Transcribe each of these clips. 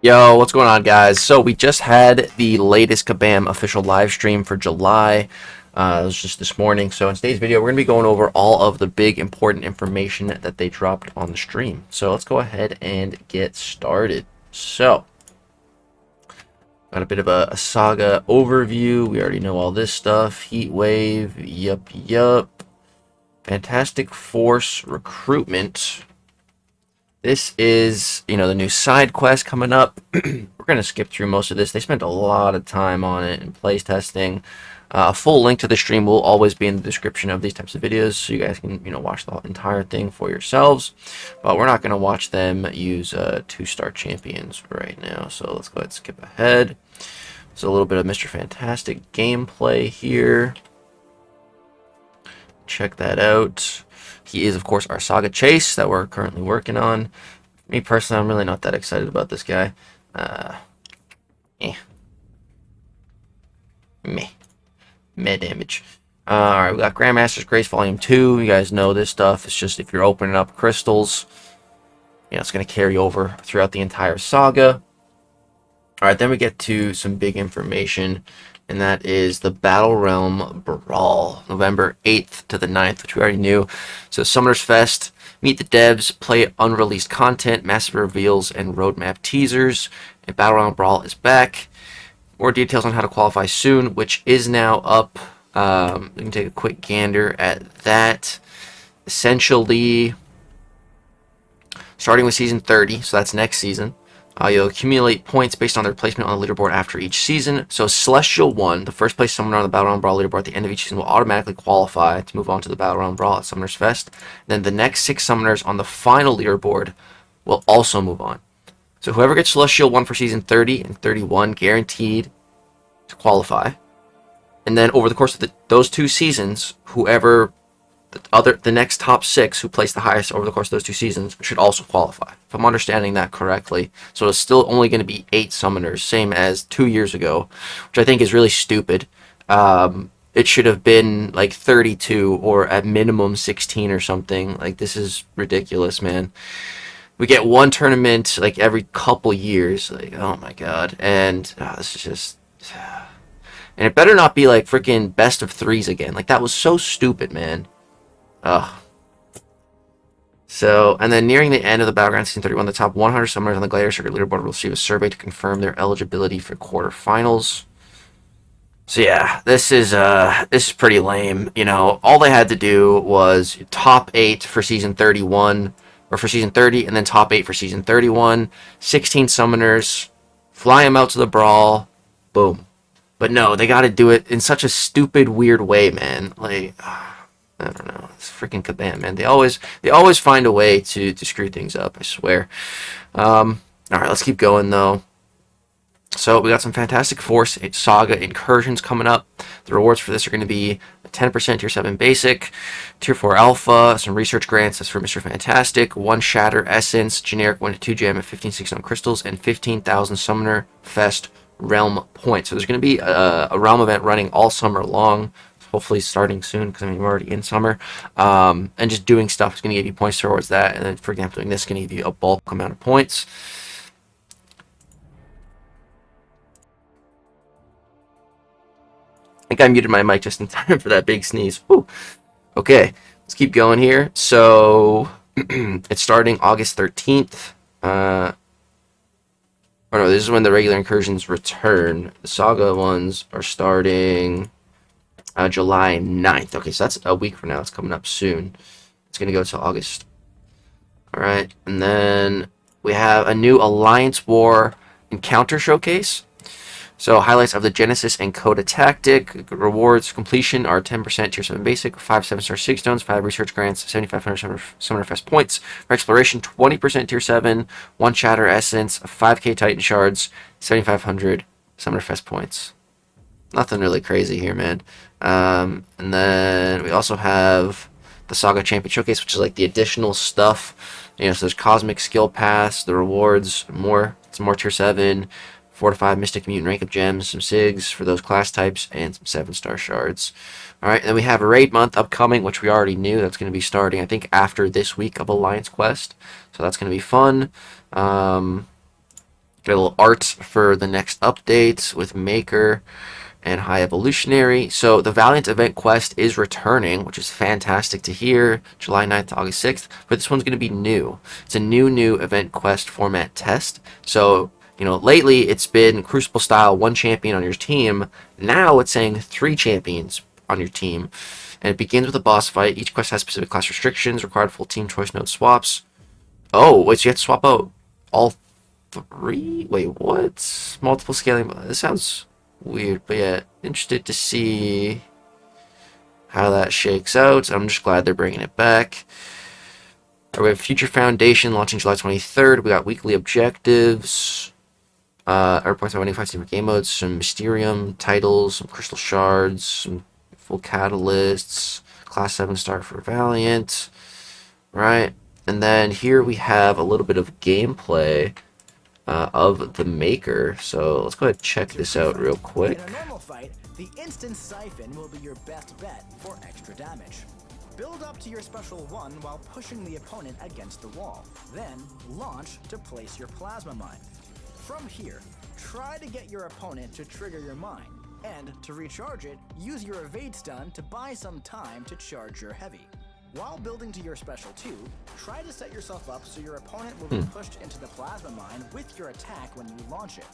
Yo, what's going on, guys? So we just had the latest Kabam official live stream for July. It was just this morning. So in today's video, we're going to be going over all of the big important information that they dropped on the stream. So let's go ahead and get started. So, got a bit of a Saga overview. We already know all this stuff. Heat Wave, yup. Fantastic Force recruitment. This is, the new side quest coming up. We're going to skip through most of this. They spent a lot of time on it and plays testing. A full link to the stream will always be in the description of these types of videos, so you guys can, watch the entire thing for yourselves. But we're not going to watch them use 2-star champions right now, so let's go ahead and skip ahead. So a little bit of Mr. Fantastic gameplay here. Check that out. He is, of course, our Saga Chase that we're currently working on. Me personally, I'm really not that excited about this guy. Meh damage. Alright, we got Grandmaster's Grace Volume 2. You guys know this stuff. It's just if you're opening up crystals, it's going to carry over throughout the entire saga. Alright, then we get to some big information, and that is the Battle Realm Brawl, November 8th to the 9th, which we already knew. So Summoners Fest, meet the devs, play unreleased content, massive reveals, and roadmap teasers. And Battle Realm Brawl is back. More details on how to qualify soon, which is now up. We can take a quick gander at that. Essentially, starting with Season 30, so that's next season. You'll accumulate points based on their placement on the leaderboard after each season. So Celestial 1, the first place summoner on the Battleground Brawl leaderboard at the end of each season, will automatically qualify to move on to the Battleground Brawl at Summoners Fest. Then the next 6 summoners on the final leaderboard will also move on. So whoever gets Celestial 1 for Season 30 and 31, guaranteed to qualify. And then over the course of those 2 seasons, whoever the next top 6 who place the highest over the course of those 2 seasons should also qualify, if I'm understanding that correctly. So it's still only going to be 8 summoners, same as 2 years ago, which I think is really stupid. It should have been like 32 or at minimum 16 or something. Like, this is ridiculous, man. We get one tournament like every couple years. Like, oh my god. And this is just... And it better not be like freaking best of 3s again. Like, that was so stupid, man. Ugh. So, and then nearing the end of the Battlegrounds Season 31, the top 100 summoners on the Gladiator Circuit leaderboard will receive a survey to confirm their eligibility for quarterfinals. So yeah, this is pretty lame. All they had to do was top 8 for Season 31, or for Season 30, and then top 8 for Season 31. 16 summoners, fly them out to the Brawl, boom. But no, they got to do it in such a stupid, weird way, man. Like... I don't know. It's freaking Kabam, man. They always find a way to screw things up, I swear. Alright, let's keep going, though. So, we got some Fantastic Force Saga Incursions coming up. The rewards for this are going to be 10% Tier 7 Basic, Tier 4 Alpha, some research grants, that's for Mr. Fantastic, 1 Shatter Essence, generic 1 to 2 gem at 15,600 crystals, and 15,000 Summoner Fest Realm points. So, there's going to be a Realm event running all summer long. Hopefully starting soon, because we're already in summer. And just doing stuff is going to give you points towards that. And then, for example, doing this is going to give you a bulk amount of points. I think I muted my mic just in time for that big sneeze. Whew. Okay, let's keep going here. So, it's starting August 13th. Oh no, this is when the regular incursions return. The Saga ones are starting... July 9th. Okay, so that's a week from now. It's coming up soon. It's going to go until August. Alright, and then we have a new Alliance War Encounter Showcase. So, highlights of the Genesis and Coda Tactic. Rewards completion are 10% Tier 7 Basic, 5 7-star Sig Stones, 5 Research Grants, 7,500 Summoner Fest points. For Exploration, 20% Tier 7, 1 Shatter Essence, 5k Titan Shards, 7,500 Summoner Fest points. Nothing really crazy here, man. And then we also have the Saga Champion Showcase, which is like the additional stuff. So there's Cosmic Skill Pass, the rewards, some more Tier 7, 4 to 5 Mystic Mutant Rank Up Gems, some SIGs for those class types, and some 7-star shards. Alright, and then we have a Raid Month upcoming, which we already knew. That's going to be starting, I think, after this week of Alliance Quest. So that's going to be fun. Got a little art for the next update with Maker and High Evolutionary. So the Valiant event quest is returning, which is fantastic to hear. July 9th to August 6th. But this one's going to be new. It's a new event quest format test. So, you know, lately it's been Crucible style, 1 champion on your team. Now it's saying 3 champions on your team. And it begins with a boss fight. Each quest has specific class restrictions, required full team choice node swaps. Oh, wait, so you have to swap out all 3? Wait, what? Multiple scaling. This sounds weird, but yeah, interested to see how that shakes out. I'm just glad they're bringing it back. We have Future Foundation launching July 23rd. We got weekly objectives. Reports on winning 5 different game modes, some Mysterium titles, some Crystal Shards, some full catalysts, Class 7 start for Valiant. Right. And then here we have a little bit of gameplay of the Maker. So let's go ahead and check this out real quick. In a normal fight, the instant siphon will be your best bet for extra damage. Build up to your special 1 while pushing the opponent against the wall. Then launch to place your plasma mine. From here, try to get your opponent to trigger your mine. And to recharge it, use your evade stun to buy some time to charge your heavy. While building to your special 2, try to set yourself up so your opponent will be pushed into the plasma mine with your attack when you launch it.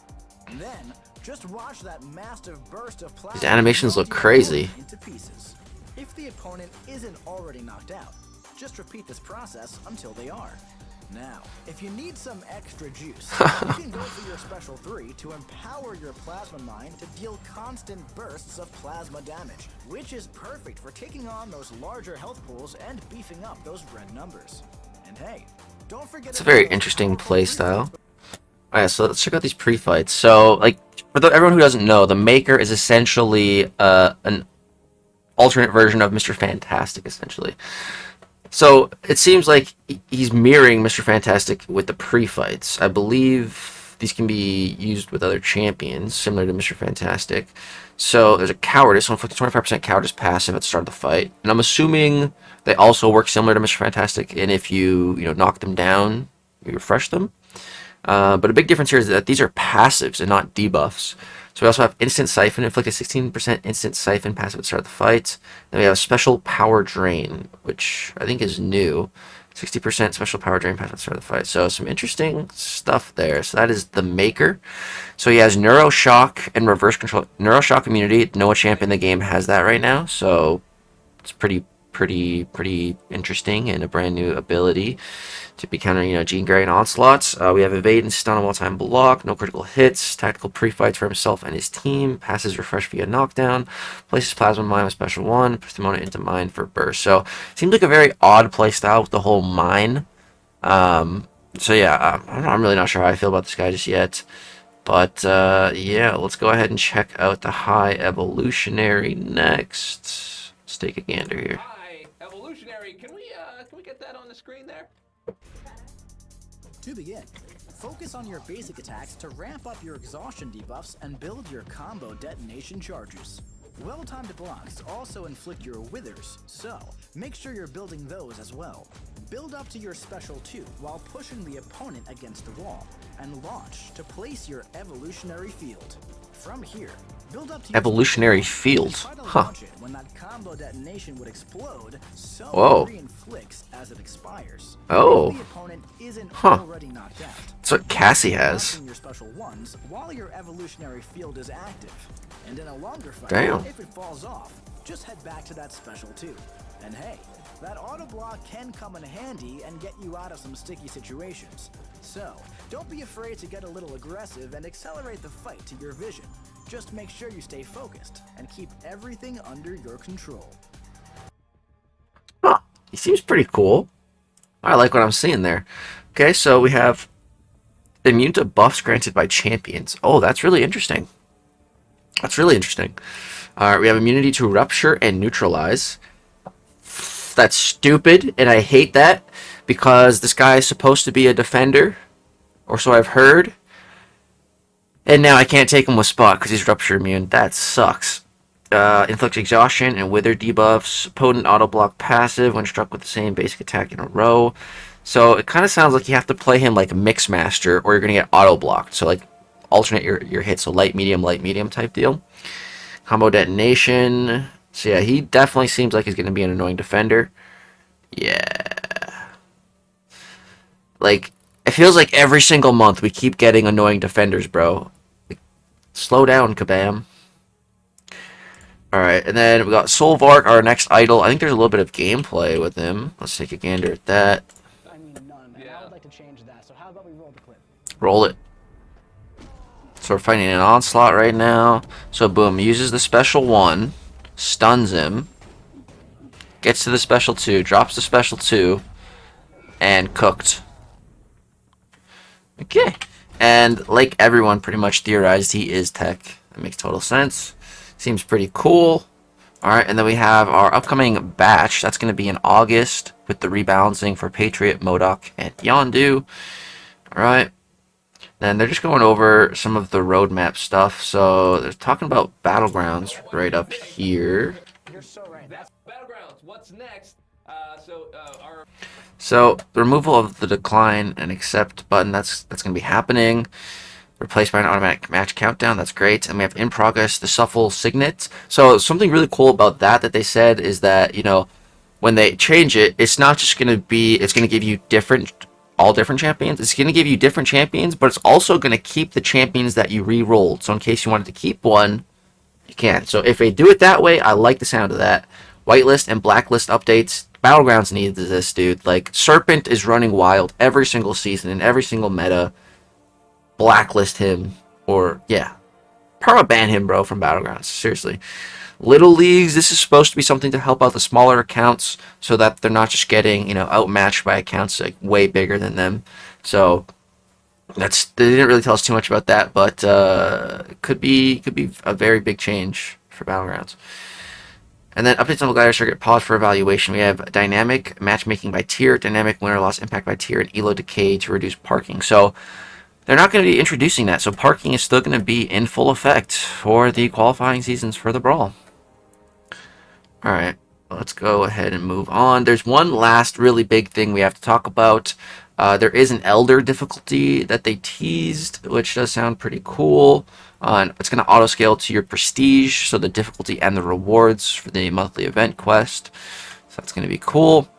And then, just watch that massive burst of plasma. These animations look crazy. Into pieces. If the opponent isn't already knocked out, just repeat this process until they are. Now, if you need some extra juice, you can go for your special 3 to empower your plasma mine to deal constant bursts of plasma damage, which is perfect for taking on those larger health pools and beefing up those red numbers. And hey, don't forget it's a very interesting playstyle. Alright, so let's check out these pre-fights. So, like, for everyone who doesn't know, the Maker is essentially an alternate version of Mr. Fantastic, essentially. So it seems like he's mirroring Mr. Fantastic with the pre-fights. I believe these can be used with other champions, similar to Mr. Fantastic. So there's a Cowardice, so inflicts 25% Cowardice passive at the start of the fight. And I'm assuming they also work similar to Mr. Fantastic, and if you knock them down, you refresh them. But a big difference here is that these are passives and not debuffs. So we also have Instant Siphon, inflict a 16% Instant Siphon passive at the start of the fight. Then we have Special Power Drain, which I think is new. 60% Special Power Drain passive at the start of the fight. So some interesting stuff there. So that is the Maker. So he has Neuro Shock and Reverse Control. Neuro Shock immunity. No champion in the game has that right now. So it's pretty interesting and a brand new ability to be countering, Jean Grey and Onslaughts. We have Evade and Stun on all-time block, no critical hits, tactical pre-fights for himself and his team, passes refresh via knockdown, places Plasma Mine with special 1, puts the opponent into Mine for burst. So, seems like a very odd playstyle with the whole Mine. So yeah, I'm really not sure how I feel about this guy just yet. But, yeah, let's go ahead and check out the High Evolutionary next. Let's take a gander here. High Evolutionary, can we get that on the screen there? To begin, focus on your basic attacks to ramp up your exhaustion debuffs and build your combo detonation charges. Well-timed blocks also inflict your withers, so make sure you're building those as well. Build up to your special 2 while pushing the opponent against the wall, and launch to place your evolutionary field. From here, build up to Evolutionary field. Huh. When that combo detonation would explode, so Whoa. it reinflicts as it expires. Oh. If the opponent isn't Huh. already knocked out. That's what Cassie has. Launching your special 1s while your evolutionary field is active. And in a longer fight, Damn. if it falls off, just head back to that special 2. And hey, that auto block can come in handy and get you out of some sticky situations. So, don't be afraid to get a little aggressive and accelerate the fight to your vision. Just make sure you stay focused and keep everything under your control. Huh. He seems pretty cool. I like what I'm seeing there. Okay, so we have immune to buffs granted by champions. Oh, that's really interesting. That's really interesting. We have immunity to rupture and neutralize. That's stupid, and I hate that because this guy is supposed to be a defender, or so I've heard. And now I can't take him with Spot because he's rupture immune. That sucks. Inflict exhaustion and wither debuffs. Potent auto block passive when struck with the same basic attack in a row. So it kind of sounds like you have to play him like Mixmaster, or you're gonna get auto blocked. So like alternate your hits, so light medium type deal. Combo detonation. So yeah, he definitely seems like he's gonna be an annoying defender. Yeah. Like, it feels like every single month we keep getting annoying defenders, bro. Like, slow down, Kabam. Alright, and then we got Solvark, our next idol. I think there's a little bit of gameplay with him. Let's take a gander at that. I mean, none. And I would like to change that. So how about we roll the clip? Roll it. So we're fighting an onslaught right now. So boom, uses the special 1, stuns him, gets to the special 2, drops the special 2, and cooked. Okay. And like everyone pretty much theorized, he is tech. That makes total sense. Seems pretty cool. Alright, and then we have our upcoming batch. That's going to be in August with the rebalancing for Patriot, Modok, and Yondu. Alright. Then they're just going over some of the roadmap stuff. So they're talking about Battlegrounds right up here. You're so right. That's Battlegrounds. What's next? Our So the removal of the decline and accept button, that's going to be happening. Replaced by an automatic match countdown, that's great. And we have in progress the shuffle signet. So something really cool about that they said is that, you know, when they change it, it's not just going to be, it's going to give you all different champions. It's going to give you different champions, but it's also going to keep the champions that you re-rolled. So in case you wanted to keep one, you can. So if they do it that way, I like the sound of that. Whitelist and blacklist updates. Battlegrounds needs this, dude. Like, Serpent is running wild every single season in every single meta. Blacklist him, or yeah, permaban him, bro, from Battlegrounds. Seriously. Little leagues, this is supposed to be something to help out the smaller accounts so that they're not just getting, you know, outmatched by accounts like way bigger than them. So they didn't really tell us too much about that, but it could be a very big change for Battlegrounds. And then updates on the glider circuit, pause for evaluation. We have dynamic matchmaking by tier, dynamic winner loss impact by tier, and elo decay to reduce parking. So they're not going to be introducing that. So parking is still going to be in full effect for the qualifying seasons for the Brawl. Alright, let's go ahead and move on. There's one last really big thing we have to talk about. There is an Elder difficulty that they teased, which does sound pretty cool. It's going to auto-scale to your prestige, so the difficulty and the rewards for the monthly event quest. So that's going to be cool.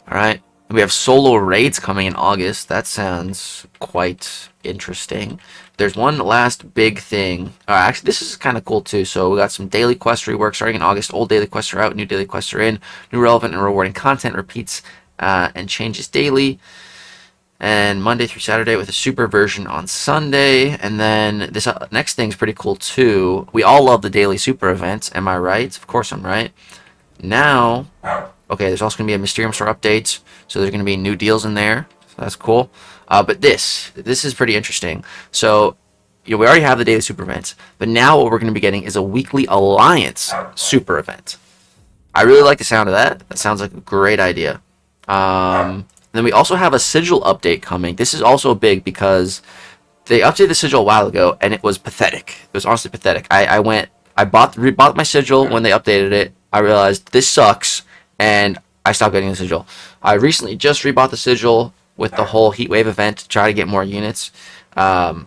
Alright, we have solo raids coming in August. That sounds quite interesting. There's one last big thing. Actually, this is kind of cool too. So we got some daily quest rework starting in August. Old daily quests are out, new daily quests are in. New relevant and rewarding content repeats and changes daily. And Monday through Saturday with a super version on Sunday. And then this next thing's pretty cool too. We all love the daily super events. Am I right? Of course I'm right. Now, okay, there's also going to be a Mysterium Store update. So there's going to be new deals in there. So that's cool. But this is pretty interesting. So, you know, we already have the daily super events, but now what we're going to be getting is a weekly alliance super event. I really like the sound of that. That sounds like a great idea. Then we also have a Sigil update coming. This is also big because they updated the Sigil a while ago, and it was pathetic. It was honestly pathetic. I rebought my Sigil when they updated it. I realized this sucks, and I stopped getting the Sigil. I recently just rebought the Sigil with the whole Heatwave event to try to get more units. But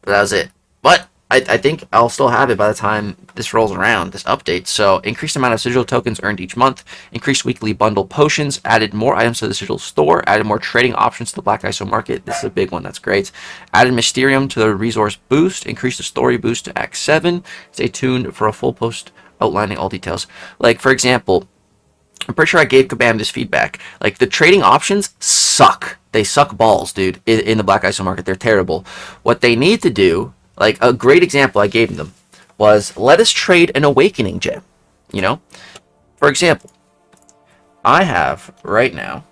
that was it. But I think I'll still have it by the time this rolls around, this update. So, increased amount of Sigil tokens earned each month, increased weekly bundle potions, added more items to the Sigil store, added more trading options to the Black ISO market. This is a big one, that's great. Added Mysterium to the resource boost, increased the story boost to Act 7. Stay tuned for a full post outlining all details. Like, for example, I'm pretty sure I gave Kabam this feedback. Like, the trading options suck. They suck balls, dude, in the Black ISO market. They're terrible. What they need to do, like, a great example I gave them was, let us trade an Awakening gem, you know? For example, I have, right now,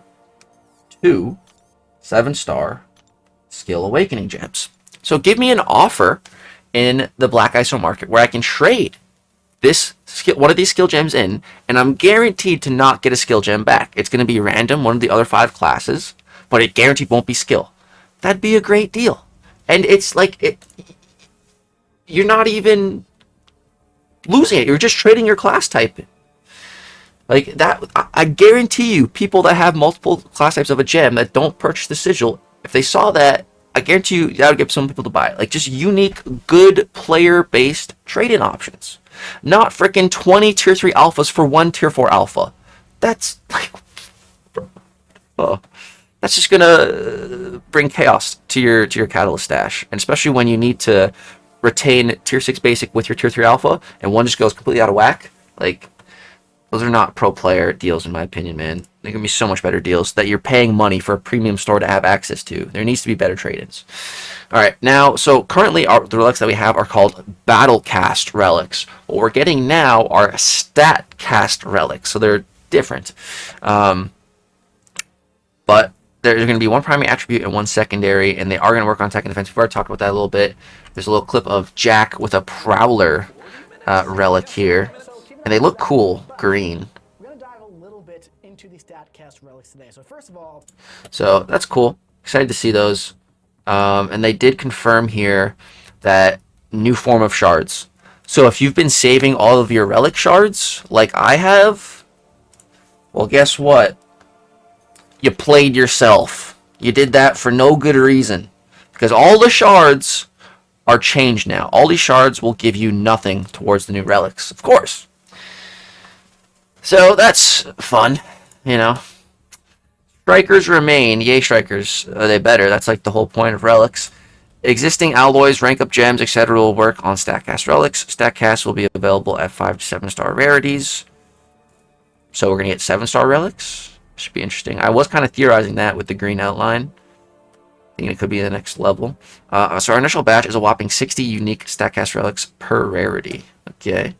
2 7-star skill Awakening gems. So give me an offer in the Black ISO market where I can trade one of these skill gems in, and I'm guaranteed to not get a skill gem back. It's going to be random, one of the other 5 classes, but it guaranteed won't be skill. That'd be a great deal. And it's like, you're not even losing it. You're just trading your class type. Like that, I guarantee you, people that have multiple class types of a gem that don't purchase the sigil, if they saw that, I guarantee you that would get some people to buy it. Like just unique, good player-based trade-in options, not freaking 20 tier 3 alphas for one tier 4 alpha. That's like, oh, that's just gonna bring chaos to your catalyst stash, and especially when you need to retain tier 6 basic with your tier 3 alpha, and one just goes completely out of whack. Like, those are not pro player deals, in my opinion, man. There can be so much better deals that you're paying money for a premium store to have access to. There needs to be better trade-ins. All right, now, so currently the relics that we have are called Battlecast Relics. What we're getting now are Statcast Relics, so they're different. But there's going to be one primary attribute and one secondary, and they are going to work on attack and defense. We've already talked about that a little bit. There's a little clip of Jack with a Prowler relic here. And they look cool, green. We're going to dive a little bit into the Statcast relics today. So first of all... So that's cool. Excited to see those. And they did confirm here that new form of shards. So if you've been saving all of your relic shards, like I have, well, guess what? You played yourself. You did that for no good reason. Because all the shards are changed now. All these shards will give you nothing towards the new relics, of course. So that's fun, you know. Strikers remain. Yay, strikers. Are they better? That's like the whole point of relics. Existing alloys, rank up gems, etc. will work on Statcast relics. Statcast will be available at 5 to 7 star rarities. So we're going to get 7-star relics. Should be interesting. I was kind of theorizing that with the green outline. Thinking it could be the next level. So our initial batch is a whopping 60 unique Statcast relics per rarity. Okay.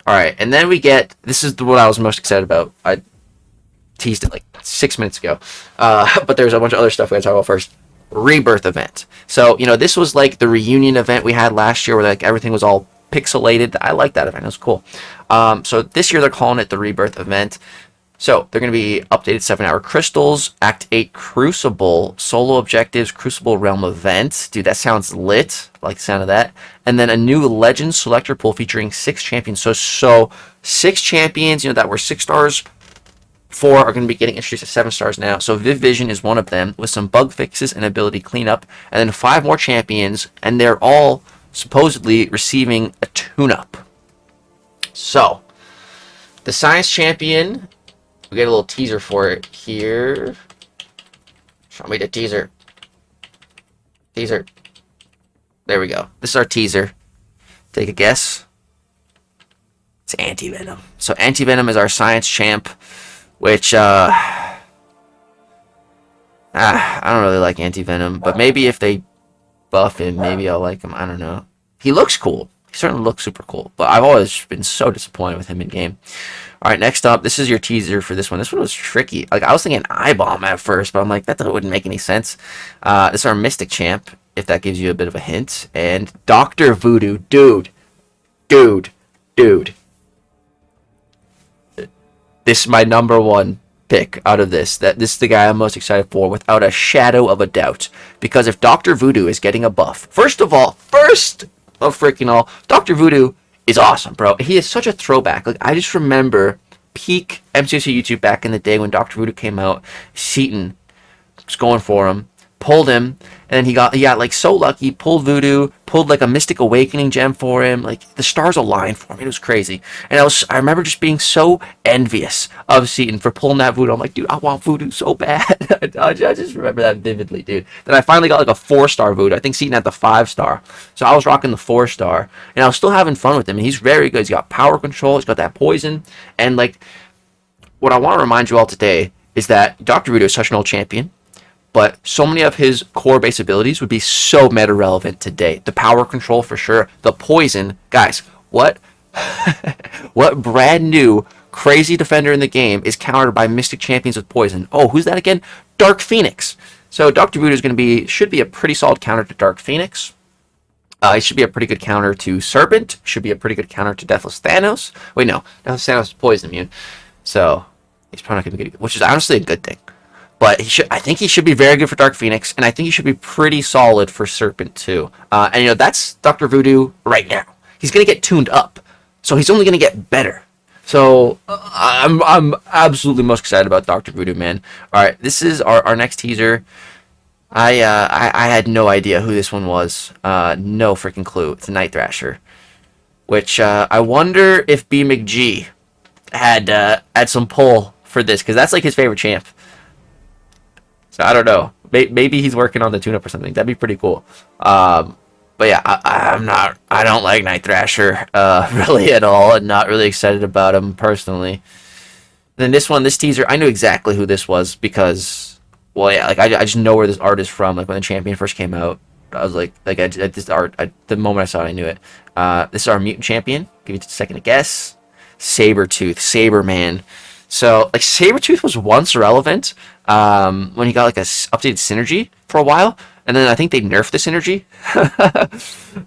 Alright, and then we get, this is what I was most excited about. I teased it like 6 minutes ago. But there's a bunch of other stuff we gotta talk about first. Rebirth event. So, you know, this was like the reunion event we had last year where like everything was all pixelated. I like that event. It was cool. So this year they're calling it the Rebirth event. So they're going to be updated 7-hour crystals, Act 8 Crucible, solo objectives, Crucible Realm event. Dude, that sounds lit. I like the sound of that. And then a new Legends selector pool featuring 6 champions. So 6 champions, you know, that were 6 stars. 4 are going to be getting introduced to 7 stars now. So Viv Vision is one of them with some bug fixes and ability cleanup. And then 5 more champions, and they're all supposedly receiving a tune-up. So, the Science Champion, we get a little teaser for it here. Show me the teaser. Teaser. There we go. This is our teaser. Take a guess. It's Anti-Venom. So Anti-Venom is our Science Champ, which, I don't really like Anti-Venom, but maybe if they buff him, maybe I'll like him. I don't know. He looks cool. He certainly looks super cool, but I've always been so disappointed with him in game. All right, next up, this is your teaser for this one. This one was tricky. Like, I was thinking I-Bomb at first, but I'm like, that wouldn't make any sense. This is our Mystic Champ, if that gives you a bit of a hint. And Dr. Voodoo. Dude. This is my number one pick out of this. This is the guy I'm most excited for, without a shadow of a doubt. Because if Dr. Voodoo is getting a buff, first of freaking all, Dr. Voodoo is awesome, bro. He is such a throwback. Like, I just remember peak MCOC YouTube back in the day when Dr. Voodoo came out. Seaton was going for him, pulled him, and then he got like so lucky, pulled Voodoo, pulled like a Mystic Awakening gem for him. Like, the stars aligned for him. It was crazy. And I remember just being so envious of Seaton for pulling that Voodoo. I'm like, dude, I want Voodoo so bad. I just remember that vividly, dude. Then I finally got like a 4-star Voodoo. I think Seaton had the 5-star. So I was rocking the 4-star. And I was still having fun with him. And he's very good. He's got power control. He's got that poison. And like, what I want to remind you all today is that Dr. Voodoo is such an old champion. But so many of his core base abilities would be so meta relevant today. The power control for sure. The poison. Guys, what brand new crazy defender in the game is countered by Mystic Champions with poison? Oh, who's that again? Dark Phoenix. So Dr. Voodoo is should be a pretty solid counter to Dark Phoenix. He should be a pretty good counter to Serpent. Should be a pretty good counter to Deathless Thanos. Wait, no. Deathless Thanos is poison immune. So he's probably not going to be good, which is honestly a good thing. But I think he should be very good for Dark Phoenix, and I think he should be pretty solid for Serpent too. And you know, that's Dr. Voodoo right now. He's gonna get tuned up, so he's only gonna get better. So I'm absolutely most excited about Dr. Voodoo, man. All right, this is our next teaser. I had no idea who this one was. No freaking clue. It's a Night Thrasher, which I wonder if B McG had some pull for this, because that's like his favorite champ. So I don't know. Maybe he's working on the tune-up or something. That'd be pretty cool. But yeah, I don't like Night Thrasher really at all. I'm not really excited about him personally. Then this teaser, I knew exactly who this was because, well, yeah, like I just know where this art is from. Like when the champion first came out, I was like this art. The moment I saw it, I knew it. This is our mutant champion. Give you just a second to guess. Sabretooth, Saberman. So like Sabretooth was once relevant when he got like a updated synergy for a while. And then I think they nerfed the synergy.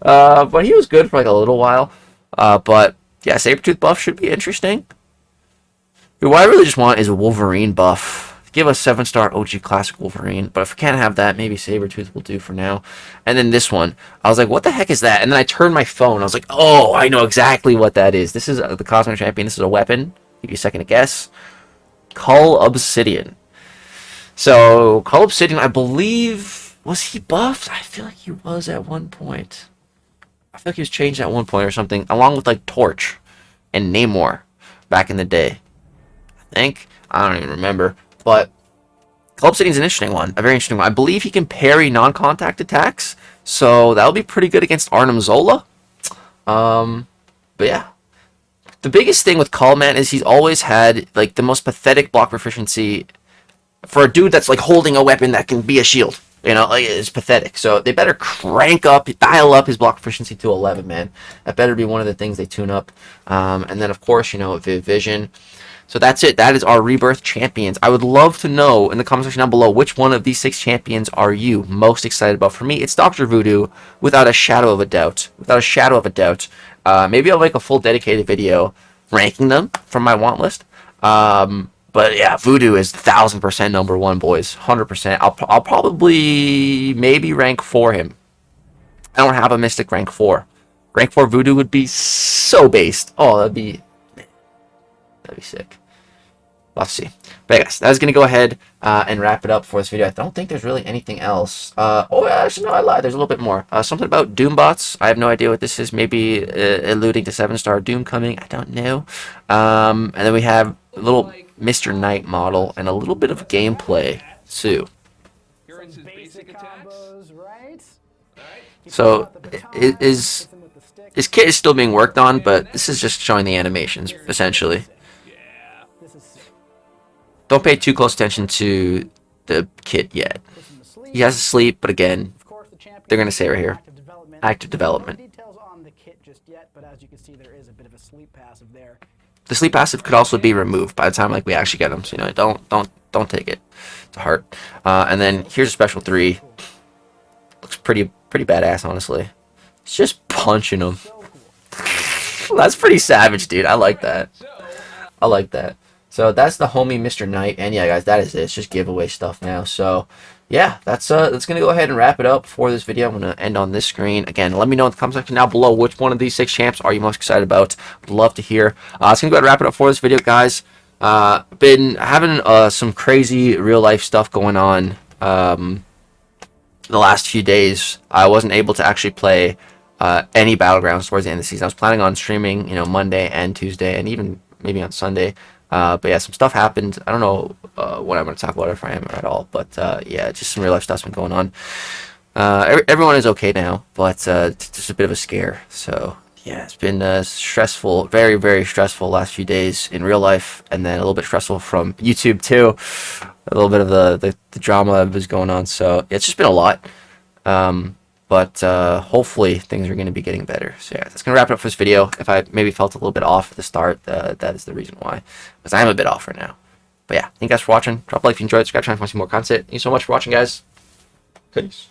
But he was good for like a little while. But yeah, Sabretooth buff should be interesting. What I really just want is a Wolverine buff. Give us 7-star OG Classic Wolverine. But if we can't have that, maybe Sabretooth will do for now. And then this one. I was like, what the heck is that? And then I turned my phone. I was like, oh, I know exactly what that is. This is the Cosmic Champion. This is a weapon. Give you a second to guess. Cull Obsidian. So, Cull Obsidian, I believe... Was he buffed? I feel like he was at one point. I feel like he was changed at one point or something. Along with like Torch and Namor back in the day. I think. I don't even remember. But Cull Obsidian's an interesting one. A very interesting one. I believe he can parry non-contact attacks. So that'll be pretty good against Arnim Zola. But yeah. The biggest thing with Cull, man, is he's always had like the most pathetic block proficiency for a dude that's like holding a weapon that can be a shield. You know, like, it's pathetic. So they better dial up his block proficiency to 11, man. That better be one of the things they tune up. And then, of course, you know, Viv Vision. So that's it. That is our Rebirth champions. I would love to know in the comment section down below which one of these 6 champions are you most excited about. For me, it's Dr. Voodoo, without a shadow of a doubt. Without a shadow of a doubt. Maybe I'll make a full dedicated video ranking them from my want list. But yeah, Voodoo is 1000% number 1, boys. 100%. I'll probably maybe rank 4 him. I don't have a Mystic rank 4. Rank 4 Voodoo would be so based. Oh, that'd be sick. Let's see. But yeah, guys, that's going to go ahead and wrap it up for this video. I don't think there's really anything else. Oh, actually, no, I lied. There's a little bit more. Something about Doombots. I have no idea what this is. Maybe alluding to 7-star Doom coming. I don't know. And then we have a little Mr. Knight model and a little bit of gameplay, too. So, his kit is still being worked on, but this is just showing the animations, essentially. Don't pay too close attention to the kit yet. He has to sleep, but again, they're going to say right here, active development. The sleep passive could also be removed by the time like we actually get them. So you know, don't take it to heart. And then here's a special 3. Looks pretty badass, honestly. It's just punching him. That's pretty savage, dude. I like that. I like that. So that's the homie Mr. Knight, and yeah, guys, that is it. It's just giveaway stuff now. So yeah, that's gonna go ahead and wrap it up for this video. I'm gonna end on this screen. Again, let me know in the comment section down below which one of these 6 champs are you most excited about. Would love to hear. It's gonna go ahead and wrap it up for this video, guys. Been having some crazy real life stuff going on the last few days. I wasn't able to actually play any Battlegrounds towards the end of the season. I was planning on streaming, you know, Monday and Tuesday, and even maybe on Sunday. But yeah, some stuff happened. I don't know what I'm going to talk about if I am at all. But yeah, just some real life stuff's been going on. Everyone is okay now, but it's just a bit of a scare. So yeah, it's been stressful, very, very stressful last few days in real life, and then a little bit stressful from YouTube too. A little bit of the drama that was going on. So it's just been a lot. But hopefully things are going to be getting better. So yeah, that's going to wrap it up for this video. If I maybe felt a little bit off at the start, that is the reason why. Because I am a bit off right now. But yeah, thank you guys for watching. Drop a like if you enjoyed. Subscribe if you want to see more content. Thank you so much for watching, guys. Peace.